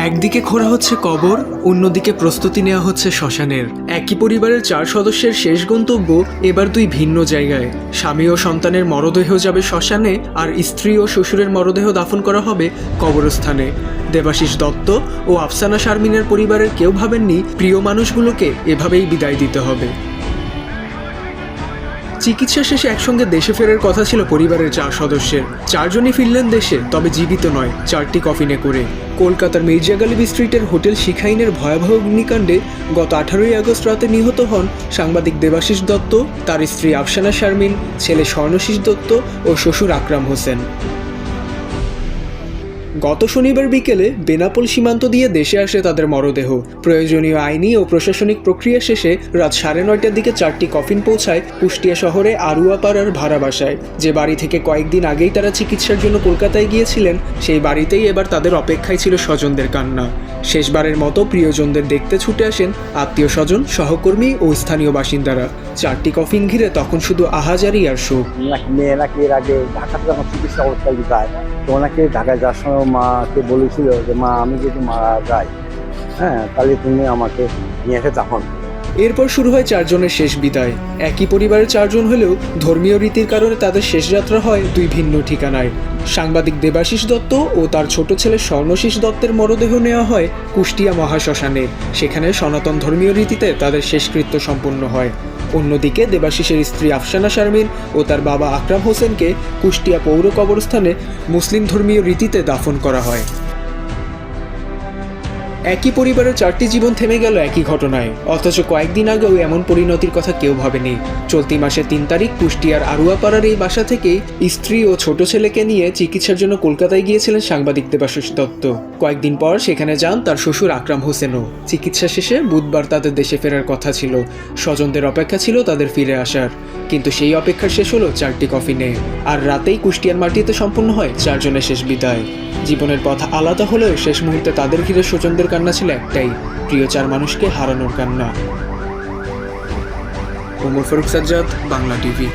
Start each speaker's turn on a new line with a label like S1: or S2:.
S1: একদিকে খোঁড়া হচ্ছে কবর, অন্যদিকে প্রস্তুতি নেওয়া হচ্ছে শ্মশানের। একই পরিবারের 4 সদস্যের শেষ গন্তব্য এবার 2 ভিন্ন জায়গায়। স্বামী ও সন্তানের মরদেহ যাবে শ্মশানে, আর স্ত্রী ও শ্বশুরের মরদেহ দাফন করা হবে কবরস্থানে। দেবাশিস দত্ত ও আফসানা শারমিনের পরিবারের কেউ ভাবেননি প্রিয় মানুষগুলোকে এভাবেই বিদায় দিতে হবে। চিকিৎসা শেষে একসঙ্গে দেশে ফেরার কথা ছিল পরিবারের 4 সদস্যের। 4 জনই ফিরলেন দেশে, তবে জীবিত নয়, 4টি কফিনে করে। কলকাতার মির্জা গালিব স্ট্রিটের হোটেল শিখাইনের ভয়াবহ অগ্নিকাণ্ডে গত 18ই আগস্ট রাতে নিহত হন সাংবাদিক দেবাশিস দত্ত, তার স্ত্রী আফসানা শারমিন, ছেলে স্বর্ণশীষ দত্ত ও শ্বশুর আকরাম হোসেন। গত শনিবার বিকেলে বেনাপোল সীমান্ত দিয়ে দেশে আসে তাদের মরদেহ। প্রয়োজনীয় আইনি ও প্রশাসনিক প্রক্রিয়া শেষে রাত 9:30টার দিকে 4টি কফিন পৌঁছায় কুষ্টিয়া শহরে আরুয়াপাড়ার ভাড়া বাসায়। যে বাড়ি থেকে কয়েকদিন আগেই তারা চিকিৎসার জন্য কলকাতায় গিয়েছিলেন, সেই বাড়িতেই এবার তাদের অপেক্ষায় ছিল স্বজনদের কান্না। শেষবারের মতো প্রিয়জনদের দেখতে ছুটে আসেন আত্মীয় স্বজন, সহকর্মী ও স্থানীয় বাসিন্দারা। 4টি কফিন ঘিরে তখন শুধু আহাজারি আর শোক।
S2: মেয়ে নাকি এর আগে ঢাকাতে যখন চিকিৎসা অবস্থায় যায়, তো ওনাকে ঢাকায় যাওয়ার সময় মাকে বলেছিল যে মা, আমি যদি মারা যাই, তাহলে তুমি আমাকে নিয়ে এসে দাফন।
S1: এরপর শুরু হয় 4 জনের শেষ বিদায়। একই পরিবারের 4 জন হলেও ধর্মীয় রীতির কারণে তাদের শেষ যাত্রা হয় 2 ভিন্ন ঠিকানায়। সাংবাদিক দেবাশিস দত্ত ও তার ছোট ছেলে স্বর্ণশীষ দত্তের মরদেহ নেওয়া হয় কুষ্টিয়া মহাশ্মশানে। সেখানে সনাতন ধর্মীয় রীতিতে তাদের শেষকৃত্য সম্পন্ন হয়। অন্যদিকে দেবাশিসের স্ত্রী আফসানা শারমিন ও তার বাবা আকরাম হোসেনকে কুষ্টিয়া পৌর কবরস্থানে মুসলিম ধর্মীয় রীতিতে দাফন করা হয়। একই পরিবারের 4টি জীবন থেমে গেল একই ঘটনায়, অথচ কয়েকদিন আগেও এমন পরিণতির কথা কেউ ভাবেনি। চলতি মাসের 3 তারিখ কুষ্টিয়ার আরুয়াপাড়ার এই বাসা থেকেই স্ত্রী ও ছোট ছেলেকে নিয়ে চিকিৎসার জন্য কলকাতায় গিয়েছিলেন সাংবাদিক দেবাশিস দত্ত। কয়েকদিন পর সেখানে যান তার শ্বশুর আকরাম হোসেনও। চিকিৎসা শেষে বুধবার তাদের দেশে ফেরার কথা ছিল। স্বজনদের অপেক্ষা ছিল তাদের ফিরে আসার, কিন্তু সেই অপেক্ষা শেষ হলো 4টি কফিনে। আর রাতেই কুষ্টিয়ার মাটিতে সম্পন্ন হয় 4 জনের শেষ বিদায়। জীবনের পথ আলাদা হলেও শেষ মুহূর্তে তাদের ঘিরে স্বজনদের কান্না ছিল একটাই, প্রিয় 4 মানুষকে হারানোর কান্না। ওমর ফারুক সাজ্জাদ, বাংলা টিভি।